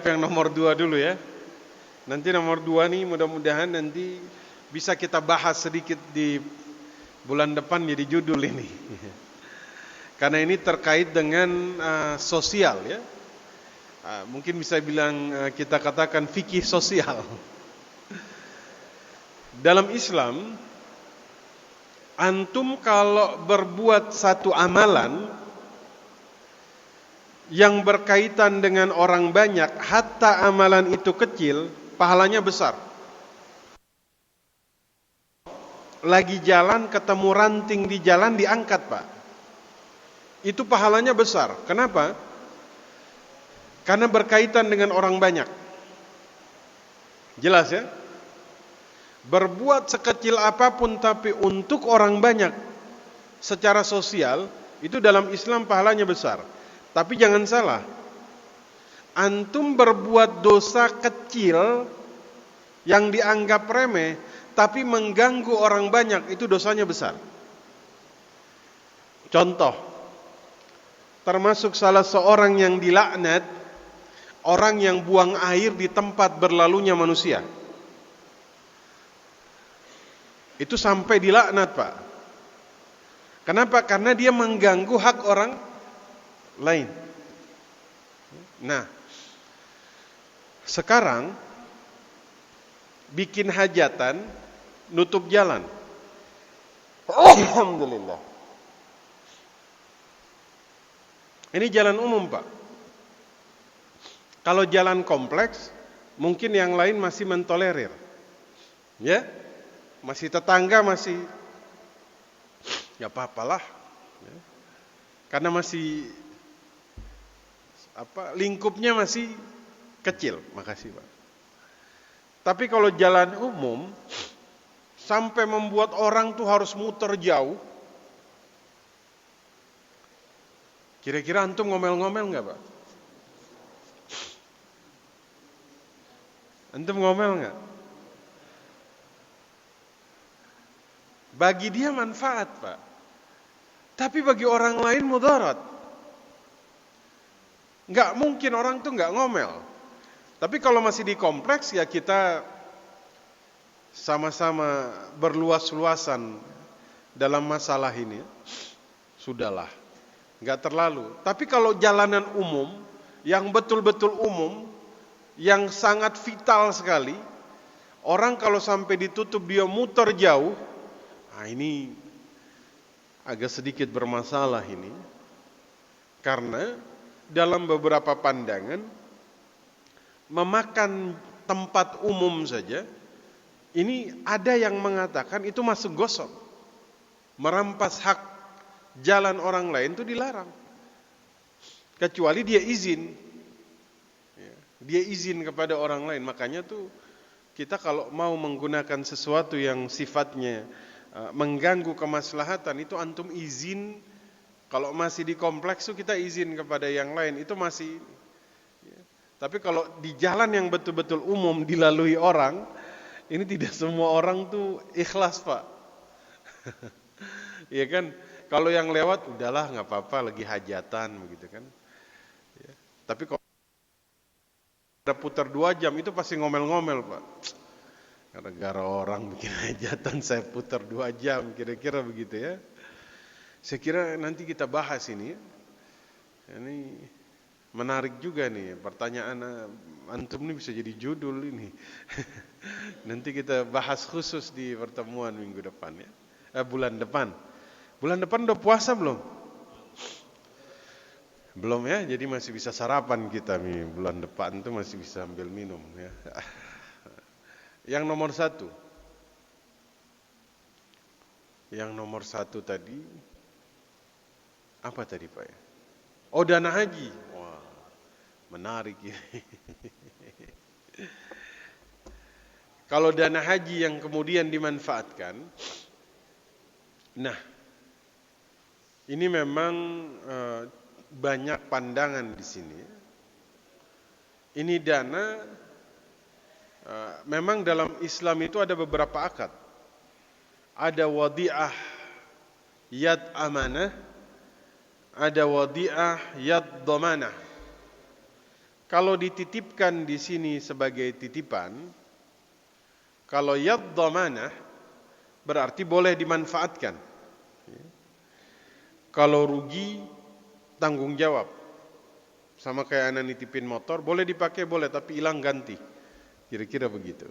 Yang nomor 2 dulu ya. Nanti nomor 2 nih mudah-mudahan nanti bisa kita bahas sedikit di bulan depan jadi judul ini. Karena ini terkait dengan sosial ya. Mungkin bisa bilang kita katakan fikih sosial. Dalam Islam, antum kalau berbuat satu amalan yang berkaitan dengan orang banyak, hatta amalan itu kecil, pahalanya besar. Lagi jalan ketemu ranting di jalan diangkat, Pak. Itu pahalanya besar. Kenapa? Karena berkaitan dengan orang banyak. Jelas ya? Berbuat sekecil apapun tapi untuk orang banyak secara sosial, itu dalam Islam pahalanya besar. Tapi jangan salah, antum berbuat dosa kecil yang dianggap remeh, tapi mengganggu orang banyak, itu dosanya besar. Contoh, termasuk salah seorang yang dilaknat, orang yang buang air di tempat berlalunya manusia. Itu sampai dilaknat, Pak. Kenapa? Karena dia mengganggu hak orang lain. Nah, sekarang bikin hajatan, nutup jalan. Alhamdulillah. Ini jalan umum, Pak. Kalau jalan kompleks, mungkin yang lain masih mentolerir. Ya? Masih tetangga masih ya apa-apalah. Ya. Karena masih lingkupnya masih kecil. Makasih, Pak. Tapi kalau jalan umum sampai membuat orang tuh harus muter jauh. Kira-kira antum ngomel-ngomel enggak, Pak? Antum ngomel enggak? Bagi dia manfaat, Pak. Tapi bagi orang lain mudarat. Enggak mungkin orang tuh enggak ngomel. Tapi kalau masih di kompleks ya kita sama-sama berluas-luasan dalam masalah ini. Sudahlah. Enggak terlalu. Tapi kalau jalanan umum yang betul-betul umum, yang sangat vital sekali, orang kalau sampai ditutup dia muter jauh, ini agak sedikit bermasalah ini. Karena dalam beberapa pandangan memakan tempat umum saja, ini ada yang mengatakan itu masuk gosok. Merampas hak jalan orang lain itu dilarang. Kecuali dia izin. Dia izin kepada orang lain. Makanya tuh kita kalau mau menggunakan sesuatu yang sifatnya mengganggu kemaslahatan, itu antum izin. Kalau masih di kompleks tuh kita izin kepada yang lain, itu masih ya. Tapi kalau di jalan yang betul-betul umum dilalui orang, ini tidak semua orang tuh ikhlas, Pak. Iya kan? Kalau yang lewat udahlah nggak apa-apa, lagi hajatan begitu kan. Ya. Tapi kalau ada putar 2 jam itu pasti ngomel-ngomel, Pak. Gara-gara orang bikin hajatan saya putar 2 jam, kira-kira begitu ya. Saya kira nanti kita bahas ini. Ini menarik juga nih, pertanyaan antum ini bisa jadi judul ini. Nanti kita bahas khusus di pertemuan minggu depan ya. Bulan depan. Bulan depan udah puasa belum? Belum ya, jadi masih bisa sarapan kita nih. Bulan depan tuh masih bisa ambil minum ya. Yang nomor 1. Yang nomor 1 tadi apa tadi, Pak ya? Oh, dana haji. Wah, menarik ini. Kalau dana haji yang kemudian dimanfaatkan, nah, ini memang banyak pandangan di sini. Ini dana, memang dalam Islam itu ada beberapa akad. Ada wadi'ah yad amanah, ada wadi'ah yad dhamanah. Kalau dititipkan di sini sebagai titipan, kalau yad dhamanah berarti boleh dimanfaatkan. Kalau rugi tanggung jawab. Sama kayak anak nitipin motor, boleh dipakai boleh tapi hilang ganti. Kira-kira begitu.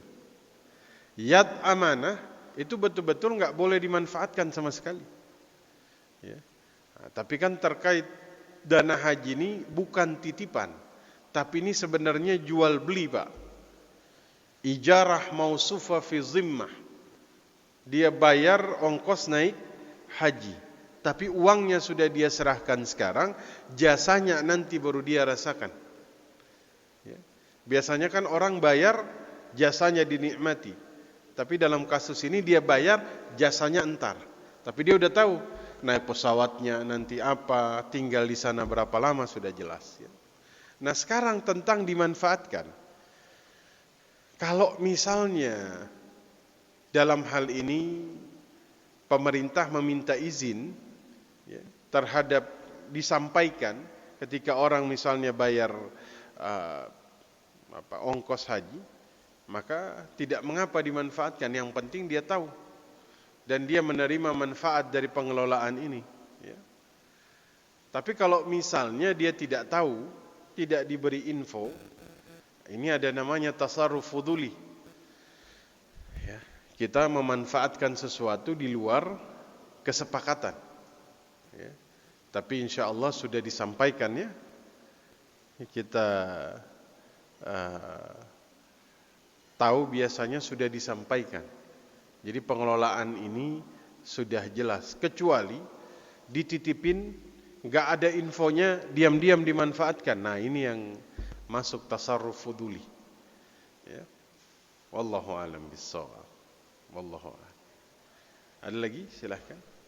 Yad amanah itu betul-betul nggak boleh dimanfaatkan sama sekali. Ya. Nah, tapi kan terkait dana haji ini bukan titipan, tapi ini sebenarnya jual beli, Pak. Ijarah mausufa fi zimmah. Dia bayar ongkos naik haji, tapi uangnya sudah dia serahkan sekarang, jasanya nanti baru dia rasakan. Ya. Biasanya kan orang bayar jasanya dinikmati, tapi dalam kasus ini dia bayar jasanya entar. Tapi dia udah tahu naik pesawatnya nanti apa, tinggal di sana berapa lama sudah jelas. Ya. Nah sekarang tentang dimanfaatkan. Kalau misalnya dalam hal ini pemerintah meminta izin ya, terhadap disampaikan ketika orang misalnya bayar ongkos haji, maka tidak mengapa dimanfaatkan. Yang penting dia tahu dan dia menerima manfaat dari pengelolaan ini. Ya. Tapi kalau misalnya dia tidak tahu, tidak diberi info, ini ada namanya tasarruf fuduli. Ya. Kita memanfaatkan sesuatu di luar kesepakatan. Ya. Tapi insya Allah sudah disampaikan ya. Kita tahu biasanya sudah disampaikan. Jadi pengelolaan ini sudah jelas. Kecuali dititipin, gak ada infonya, diam-diam dimanfaatkan. Nah ini yang masuk tasarruf fuduli. Ya. Wallahu a'lam bissawab. Wallahu a'lam. Ada lagi? Silahkan.